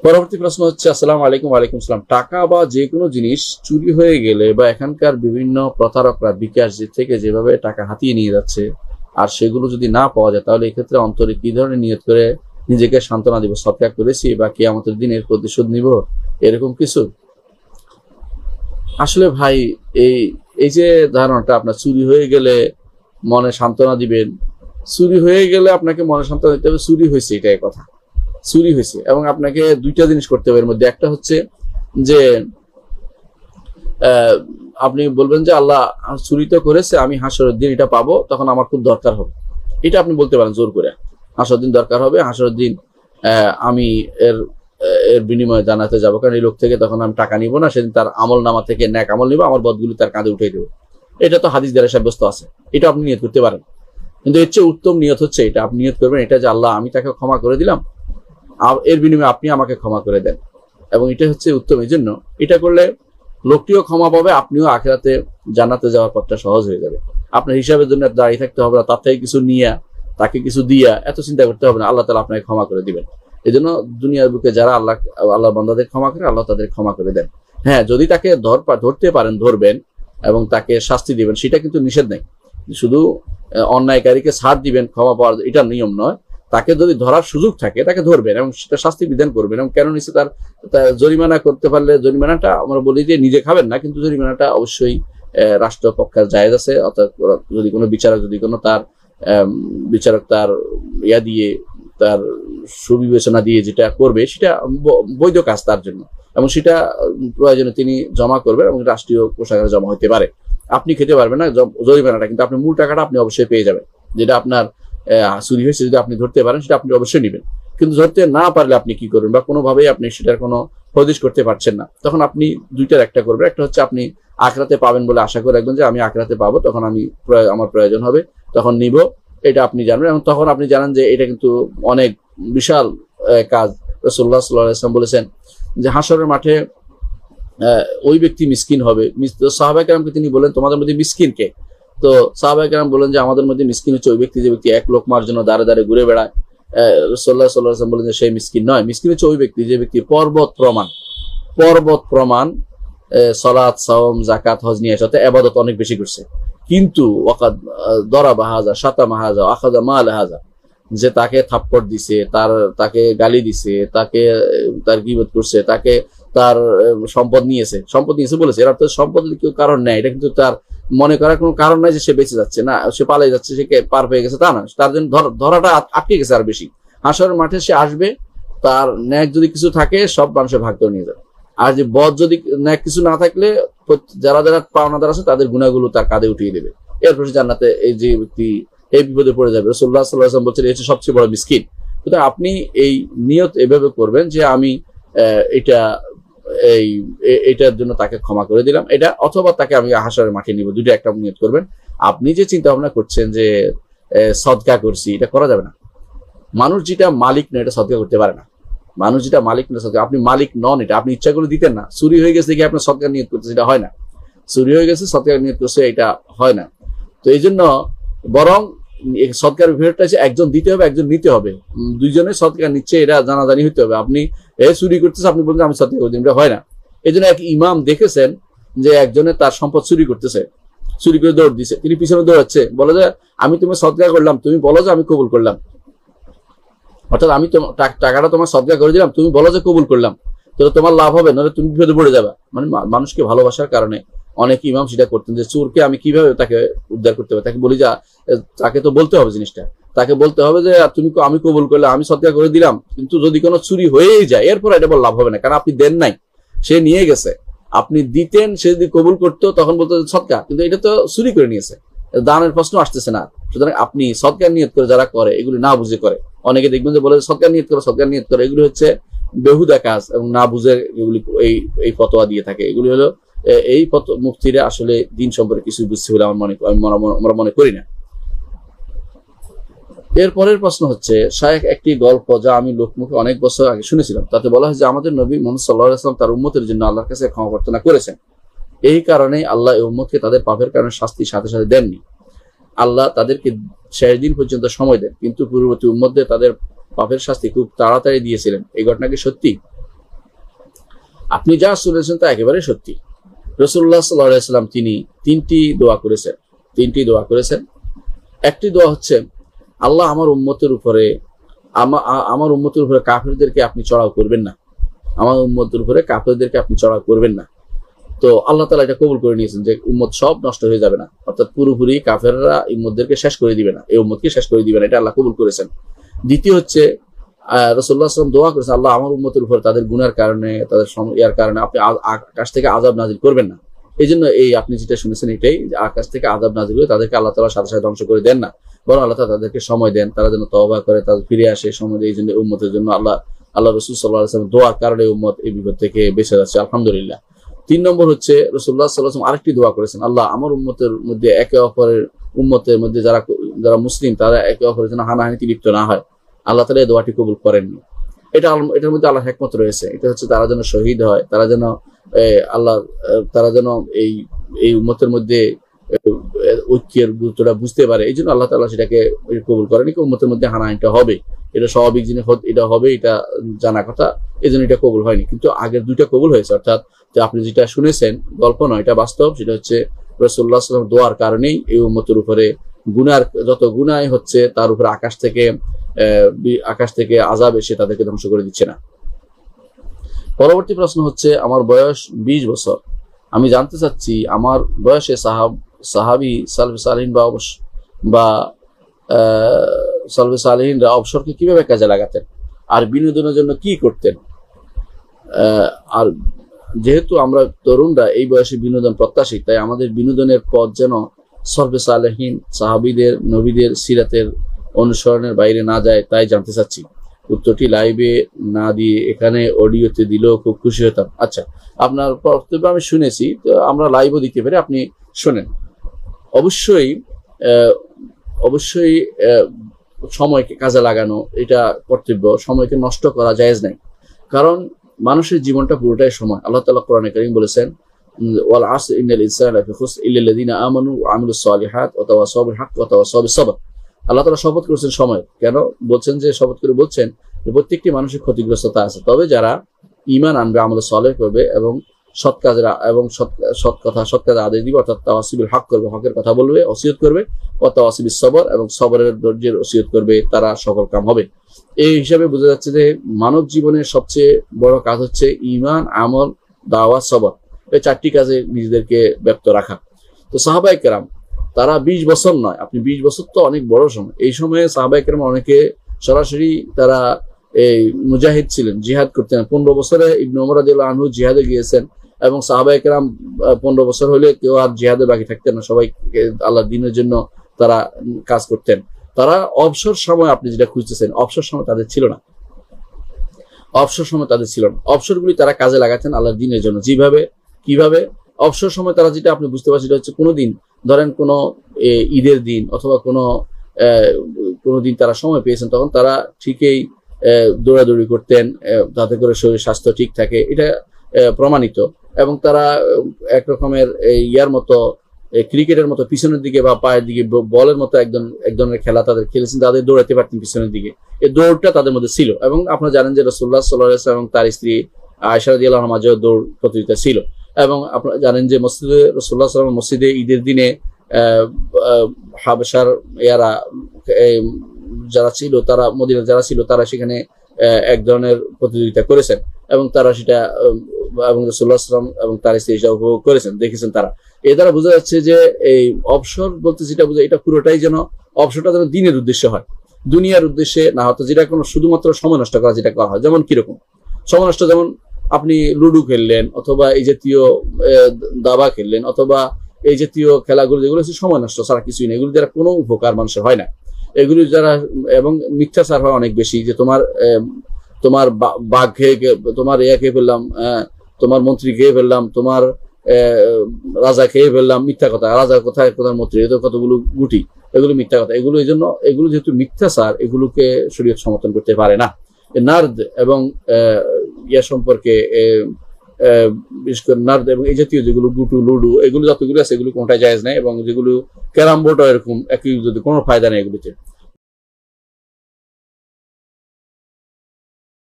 পরবর্তী প্রশ্ন হচ্ছে, আসসালামু আলাইকুম। ওয়ালাইকুম সালাম। টাকা বা যে কোনো জিনিস চুরি হয়ে গেলে বা এখানকার বিভিন্ন প্রতারকরা বিকাশ থেকে যেভাবে টাকা হাতিয়ে নিয়ে যাচ্ছে, আর সেগুলো যদি না পাওয়া যায়, তাহলে এক্ষেত্রে অন্তরে কি ধরনের নিয়ত করে নিজেকে সান্ত্বনা দিব? সদকা করেছি বা কিয়ামতের দিন এর প্রতিশোধ নিব, এরকম কিছু? আসলে ভাই, এই এই যে ধারণাটা, আপনার চুরি হয়ে গেলে মনে সান্ত্বনা দিবেন, চুরি হয়ে গেলে আপনাকে মনে সান্ত্বনা দিতে হবে চুরি হয়েছে, এটাই কথা। চুরি হয়েছে এবং আপনাকে দুইটা জিনিস করতে হবে এর মধ্যে। একটা হচ্ছে যে আপনি বলবেন যে আল্লাহ, চুরি তো করেছে, আমি হাসরের দিন এটা পাবো, তখন আমার খুব দরকার হবে। এটা আপনি বলতে পারেন জোর করে, হাসরের দিন দরকার হবে, হাসরের দিন আমি এর এর বিনিময়ে জানাতে যাবো, কারণ এই লোক থেকে তখন আমি টাকা নিব না, সেদিন তার আমল নামা থেকে ন্যাক আমল নিব, আমার বদগুলি তার কাঁধে উঠিয়ে দেবো। এটা তো হাদিস দ্বারা সাব্যস্ত আছে, এটা আপনি নিয়ত করতে পারেন। কিন্তু এর চেয়ে উত্তম নিয়ত হচ্ছে এটা, আপনি নিয়ত করবেন এটা যে আল্লাহ, আমি তাকে ক্ষমা করে দিলাম, এর বিনিময়ে আপনি আমাকে ক্ষমা করে দেন। এবং এটা হচ্ছে উত্তম। এই জন্য এটা করলে লোকটিও ক্ষমা পাবে, আপনিও আখিরাতে জান্নাতে যাওয়ার পথটা সহজ হয়ে যাবে। আপনার হিসাবের জন্য দাঁড়িয়ে থাকতে হবে না, তার থেকে কিছু নিয়ে তাকে কিছু দিয়া এত চিন্তা করতে হবে না, আল্লাহ তাআলা আপনাকে ক্ষমা করে দিবেন। এই জন্য দুনিয়ার বুকে যারা আল্লাহ বান্দাদের ক্ষমা করে, আল্লাহ তাদের ক্ষমা করে দেন। হ্যাঁ, যদি তাকে ধরতে পারেন, ধরবেন এবং তাকে শাস্তি দিবেন, সেটা কিন্তু নিষেধ নেই। শুধু অন্যায়কারীকে ছাড় দিবেন, ক্ষমা পাওয়ার এটা নিয়ম নয়। তাকে যদি ধরার সুযোগ থাকে, তাকে ধরবেন এবং সেটা শাস্তি বিধান করবেন। এবং কেন নিচ্ছে, তার জরিমানা করতে পারলে, জরিমানাটা আমরা বলি যে নিজে খাবেন না, কিন্তু জরিমানাটা অবশ্যই রাষ্ট্রপক্ষের জায়েজ আছে। অর্থাৎ যদি কোনো বিচারক, যদি কোনো তার বিচারক তার ইয়া দিয়ে, তার সুবিবেচনা দিয়ে যেটা করবে, সেটা বৈধ কাজ তার জন্য, এবং সেটা প্রয়োজনে তিনি জমা করবেন এবং রাষ্ট্রীয় কোষাগারে জমা হতে পারে। আপনি খেতে পারবেন না জরিমানাটা, কিন্তু আপনি মূল টাকাটা আপনি অবশ্যই পেয়ে যাবেন। যেটা আপনার চুরি হয়েছে, যদি আপনি ধরতে পারেন, সেটা আপনি অবশ্যই নেবেন। কিন্তু ধরতে না পারলে আপনি কি করবেন, বা কোনোভাবেই আপনি সেটার কোনো হদিশ করতে পারছেন না, তখন আপনি দুইটার একটা করবেন। একটা হচ্ছে আপনি আখরাতে পাবেন বলে আশা করে রাখবেন যে আমি আখরাতে পাবো, তখন আমি আমার প্রয়োজন হবে, তখন নিব, এটা আপনি জানবেন। এবং তখন আপনি জানেন যে এটা কিন্তু অনেক বিশাল কাজ। রাসূলুল্লাহ সাল্লাল্লাহু আলাইহি ওয়াসাল্লাম বলেছেন যে হাসরের মাঠে ওই ব্যক্তি মিসকিন হবে। সাহাবায়ে কেরামকে তিনি বলেন, তোমাদের মধ্যে মিসকিন কে? তো সাহাবায়ে কেরাম বলেন যে আমাদের মধ্যে মিসকিন হচ্ছে ওই ব্যক্তি, যে ব্যক্তি এক লোকমার জন্য দাঁড়ে দাঁড়ে ঘুরে বেড়ায়। রাসূলুল্লাহ সাল্লাল্লাহু আলাইহি ওয়াসাল্লাম বলেন যে সেই মিসকিন নয়। মিসকিন হচ্ছে ওই ব্যক্তি, যে ব্যক্তি পর্বত প্রমাণ সালাত, সাওম, যাকাত, হজ নিয়ে সাথে ইবাদত অনেক বেশি করছে, কিন্তু ওয়াকাদ দরাবা হাযা, শাতামা হাযা, আখাযা মাল হাযা, যে তাকে থাপ্পড় দিছে, তাকে গালি দিছে, তার গীবত করছে, তার সম্পদ নিয়েছে বলেছে। এর অর্থ সম্পদ কেউ কারণ নেয়, এটা কিন্তু তার মনে করার কোনো কারণ নাই যে সে বেঁচে যাচ্ছে না, সে পালিয়ে যাচ্ছে, সে পার পেয়ে গেছে, তা না। তার জন্য ধরাটা আটকে গেছে আর বেশি। হাসরের মাঠে সে আসবে, তার ন্যাক যদি কিছু থাকে সব মানুষের ভাগ করে নিয়ে যাবে, আর যে বদ যদি ন্যাক কিছু না থাকলে যারা যারা পাওনাদার আছে তাদের গুনাহগুলো তার কাঁধে উঠিয়ে দেবে। এরপর জান্নাতে এই যে ব্যক্তি এই বিপদে পড়ে যাবে। রাসূলুল্লাহ সাল্লাল্লাহু আলাইহি ওয়াসাল্লাম বলছেন এটা সবচেয়ে বড় মিসকিন। সুতরাং আপনি এই নিয়ত এভাবে করবেন যে আমি এটার জন্য তাকে ক্ষমা করে দিলাম, এটা, অথবা তাকে আমি হাসরের মাঠে নিব, দুটো একটা নিয়ত করবেন। আপনি যে চিন্তা ভাবনা করছেন যে সদকা করছি, এটা করা যাবে না। মানুষ যেটা মালিক না, এটা সদকা করতে পারে না। মানুষ যেটা মালিক না, সদকা, আপনি মালিক নন, এটা আপনি ইচ্ছা করে দিতেন না। চুরি হয়ে গেছে কি আপনার সদকা নিয়ত করতেছে, এটা হয় না। চুরি হয়ে গেছে সদকা নিয়ত করছে, এটা হয় না। তো এই জন্য বরং সদকার বিষয়টা আছে, একজন দিতে হবে, একজন নিতে হবে, দুইজনে সদকা নিচ্ছে, এটা জানাজানি হইতে হবে। আপনি চুরি করতেছে, আপনি বলছেন আমি সদকা করে দিই, এটা হয় না। এই জন্য এক ইমাম দেখেছেন যে একজনে তার সম্পদ চুরি করতেছে, চুরি করে দৌড় দিছে, তিনি পিছনে দৌড়াচ্ছে, বলে যে আমি তোমার সদকা করলাম, তুমি বলো যে আমি কবুল করলাম। অর্থাৎ আমি টাকাটা তোমার সদকা করে দিলাম, তুমি বলো যে কবুল করলাম, তাহলে তোমার লাভ হবে, নাহলে তুমি বিপদে পড়ে যাবে। মানে মানুষকে ভালোবাসার কারণে অনেক ইমাম সেটা করতেন, যে চোরকে আমি কিভাবে তাকে উদ্ধার করতে হবে, তাকে বলি যা, তাকে তো বলতে হবে জিনিসটা, তাকে বলতে হবে যে আমি কবুল করলে, আমি সদকা করে দিলাম, কিন্তু যদি কোনো চুরি হয়েই যায় এরপর এটা বল লাভ হবে না, কারণ আপনি দেন নাই, সে নিয়ে গেছে। আপনি দিতেন, সে যদি কবুল করতো তখন বলতো সদকা, কিন্তু এটা তো চুরি করে নিয়েছে, দানের প্রশ্ন আসতেছে না। সুতরাং আপনি সদকার নিয়ত করে যারা করে, এগুলি না বুঝে করে, অনেকে দেখবেন যে বলে সদকার নিয়ত করে, এগুলি হচ্ছে বেহুদা কাজ এবং না বুঝে এগুলি এই ফতোয়া দিয়ে থাকে। এগুলি হলো এই মুফতিরা আসলে দিন সম্পর্কে কিছু বুঝতে হলে আমরা মনে করি না। এরপরের প্রশ্ন হচ্ছে, শায়েখ একটি গল্প যা আমি লোকমুখে অনেক বছর আগে শুনেছিলাম, তাতে বলা হয় যে আমাদের নবী মুহাম্মদ সাল্লাল্লাহু আলাইহি ওয়াসাল্লাম তার উম্মতের জন্য আল্লাহর কাছে ক্ষমা প্রার্থনা করেছেন। এই কারণে আল্লাহ এই উম্মতকে তাদের পাপের কারণে শাস্তির সাথে সাথে দেননি। আল্লাহ তাদেরকে শেষ দিন পর্যন্ত সময় দেন, কিন্তু পূর্ববর্তী উম্মতদের তাদের পাপের শাস্তি খুব তাড়াতাড়ি দিয়েছিলেন। এই ঘটনা কি সত্যি? আপনি যা শুনেছেন তা একেবারে সত্যি। রাসূলুল্লাহ সাল্লাল্লাহু আলাইহি ওয়াসাল্লাম তিনি তিনটি দোয়া করেছেন। একটি দোয়া হচ্ছে, আল্লাহ আমার উম্মতের উপরে কাফিরদেরকে আপনি চড়াও করবেন না, আমার উম্মতের উপরে কাফিরদেরকে আপনি চড়াও করবেন না। তো আল্লাহ তাআলা এটা কবুল করে নিয়েছেন যে উম্মত সব নষ্ট হয়ে যাবে না, অর্থাৎ পুরোপুরি কাফেররা উম্মতদেরকে শেষ করে দিবে না, এই উম্মতকে শেষ করে দিবে না, এটা আল্লাহ কবুল করেছেন। দ্বিতীয় হচ্ছে রাসূলুল্লাহ সাল্লাল্লাহু আলাইহি ওয়াসাল্লাম দোয়া করেছেন, আল্লাহ আমার উম্মতের উপর তাদের গুনার কারণে, তাদের ইয়ার কারণে আপনি আকাশ থেকে আযাব নাযিল করবেন না। এই জন্য এই আপনি যেটা শুনেছেন এটাই, আকাশ থেকে আযাব নাযিল করে তাদেরকে আল্লাহ তাআলা সাথে সাথে ধ্বংস করে দেন না, বরং আল্লাহ তাআলা তাদেরকে সময় দেন, তারা যেন তওবা করে তাদের ফিরে আসে সময়। এই জন্য উম্মতের জন্য আল্লাহ রাসূল সাল্লাল্লাহু আলাইহি ওয়াসাল্লাম দোয়ার কারণে উম্মত এই বিপদ থেকে বেঁচে যাচ্ছে, আলহামদুলিল্লাহ। 3 নম্বর হচ্ছে রাসূলুল্লাহ সাল্লাল্লাহু আলাইহি ওয়াসাল্লাম আরেকটি দোয়া করেছেন, আল্লাহ আমার উম্মতের মধ্যে উম্মতের মধ্যে যারা মুসলিম তারা একে অপরের যেন হানাহানিতে লিপ্ত না হয়। আল্লাহ তাআলা এই দোয়াটি কবুল করেননি। এটার মধ্যে আল্লাহর হিকমত রয়েছে। এটা হচ্ছে তারা যেন শহীদ হয়, তারা যেন এই উম্মতের মধ্যে ঐক্যের গুরুত্বটা বুঝতে পারে। এই জন্য আল্লাহ তাআলা সেটাকে কবুল করেনি। উম্মতের মধ্যে হানাহানিটা হবে, এটা স্বাভাবিক জিনিস, এটা হবে, এটা জানা কথা, এই জন্য এটা কবুল হয়নি। কিন্তু আগের 2টা কবুল হয়েছে, অর্থাৎ আপনি যেটা শুনেছেন গল্প নয়, এটা বাস্তব। সেটা হচ্ছে রাসূলুল্লাহ সাল্লাল্লাহু আলাইহি ওয়াসাল্লাম দোয়ার কারণেই এই উম্মতের উপরে যত গুনাহ হচ্ছে তার উপরে আকাশ থেকে আযাব এসে তাদেরকে ধ্বংস করে দিচ্ছে না। পরবর্তী প্রশ্ন হচ্ছে, আমার বয়স 20 বছর, আমি জানতে চাচ্ছি আমার বয়সে সাহাবী সালফে সালেহিনরা অবসরকে কিভাবে কাজে লাগাতেন আর বিনোদনের জন্য কি করতেন। আর যেহেতু আমরা তরুণরা এই বয়সে বিনোদন প্রত্যাশী, তাই আমাদের বিনোদনের পথ যেন সালফে সালেহিন সাহাবীদের নবীদের সিরাতের অনুসরণের বাইরে না যায়, তাই জানতে চাচ্ছি। উত্তরটি লাইভে না দিয়ে এখানে অডিওতে দিলেও খুব খুশি হতাম। আচ্ছা, আপনার বক্তব্য আমি শুনেছি, তো আমরা লাইভও দিতে পারি, আপনি শোনেন। অবশ্যই সময়কে কাজে লাগানো এটা কর্তব্য, সময়কে নষ্ট করা জায়েজ নাই, কারণ মানুষের জীবনটা পুরোটাই সময়। আল্লাহ তাআলা কোরআনে কারীম বলেছেন, ওয়াল আসর ইন্নাল ইনসানা লাফি খুসর ইল্লাল্লাযিনা আমানু ওয়া আমিলুস সালিহাত ওয়া তাওয়াসাউ বিল হক ওয়া তাওয়াসাউ বিস sabr। আল্লাহ তাআলা শপথ করেছেন সময়, কেন বলছেন যে শপথ করে বলছেন যে প্রত্যেকটি মানুষের ক্ষতিগ্রস্ততা আছে, তবে যারা ঈমান আনবে, আমল সালেহ করবে এবং সৎ কাজের আদেশ দিবে, অর্থাৎ তাওয়াসিবিল হক করবে, হকের কথা বলবে, ওসিয়ত করবে, ও তাওয়াসিবিস সবর এবং সবরের ধৈর্যের ওসিয়ত করবে, তারা সফল কাম হবে। এই হিসাবে বোঝা যাচ্ছে যে মানব জীবনের সবচেয়ে বড় কাজ হচ্ছে ঈমান, আমল, দাওয়াত, সবর, এই 4টি কাজে নিজেদেরকে ব্যস্ত রাখা। তো সাহাবায়ে কেরাম তারা 20 বছর নয়, আপনি 20 বছর তো অনেক বড় সময়। এই সময়ে সাহাবায়ে কেরাম অনেকে সরাসরি তারা এই মুজাহিদ ছিলেন, জিহাদ করতেন। 15 বছরে ইবনে ওমর রাদিয়াল্লাহু আনহু জিহাদে গিয়েছেন, এবং সাহাবায়ে কেরাম 15 বছর হলে কেউ আর জিহাদে বাকি থাকতেন না, সবাই আল্লাহর দ্বীনের জন্য তারা কাজ করতেন। তারা অবসর সময়, আপনি যেটা খুঁজতেছেন, অবসর সময় তাদের ছিল না। অবসরগুলি তারা কাজে লাগাতেন আল্লাহর দ্বীনের জন্য। কিভাবে অবসর সময় তারা, যেটা আপনি বুঝতে পারছেন, সেটা হচ্ছে কোনো দিন, ধরেন কোনো ঈদের দিন অথবা কোনো দিন তারা সময় পেয়েছেন, তখন তারা ঠিকই দৌড়াদৌড়ি করতেন, যাতে করে শরীর স্বাস্থ্য ঠিক থাকে, এটা প্রমাণিত। এবং তারা এক রকমের ইয়ার মতো, ক্রিকেটের মতো পিছনের দিকে বা পায়ের দিকে বলের মতো এক ধরনের খেলা তাদের খেলেছেন, তাদের দৌড়াতে পারতেন পিছনের দিকে, এই দৌড়টা তাদের মধ্যে ছিল। এবং আপনারা জানেন যে রাসূলুল্লাহ সাল্লাল্লাহু আলাইহি ওয়াসাল্লাম এবং তার স্ত্রী আয়েশা রাদিয়াল্লাহু আনহা মাঝেও দৌড় প্রতিযোগিতা ছিল। এবং আপনারা জানেন যে মসজিদে রাসূলুল্লাহ সাল্লাল্লাহু আলাইহি ওয়াসাল্লাম মসজিদে ঈদের দিনে হাবশার যারা ছিল, তারা মদিনার যারা ছিল, তারা সেখানে এক ধরনের প্রতিযোগিতা করেছেন, এবং তারা সেটা এবং রাসূলুল্লাহ সাল্লাল্লাহু আলাইহি ওয়াসাল্লাম এবং তার স্ত্রী সেটা উপভোগ করেছেন, দেখেছেন তারা। এর দ্বারা বোঝা যাচ্ছে যে এই অবসর বলতে যেটা বোঝায়, এটা পুরোটাই যেন অবসরটা যেন দ্বীনের উদ্দেশ্যে হয়, দুনিয়ার উদ্দেশ্যে না হতো, যেটা কোনো শুধুমাত্র সময় নষ্ট করা যেটা করা হয়। যেমন কিরকম সময় নষ্ট, যেমন আপনি লুডু খেললেন, অথবা এই জাতীয় দাবা খেললেন, অথবা এই জাতীয় খেলাগুলো, যেগুলো হচ্ছে সময় নষ্ট ছাড়া কিছুই না, এগুলো দ্বারা কোনো উপকার মানুষের হয় না। এগুলি যারা, এবং মিথ্যাচার হয় অনেক বেশি, যে তোমার বাঘ খেয়ে, তোমার খেয়ে ফেললাম, তোমার মন্ত্রী খেয়ে ফেললাম, তোমার রাজা খেয়ে ফেললাম, মিথ্যা কথা। রাজা কোথায়, কোথায় মন্ত্রী, এত কতগুলো গুটি, এগুলো মিথ্যা কথা। এগুলো এই জন্য, এগুলো যেহেতু মিথ্যাচার, এগুলোকে শরীয়ত সমর্থন করতে পারে না। নার্দ এবং ইয়া সম্পর্কে, বিশেষ করে নার্দ এবং এই জাতীয় যেগুলো গুটু, লুডু, এগুলো যতগুলো আছে, এগুলো কোনটাই জায়েজ নাই। এবং যেগুলো ক্যারাম বোর্ডও এরকম একই, যদি কোনো ফায়দা নেই এগুলিতে।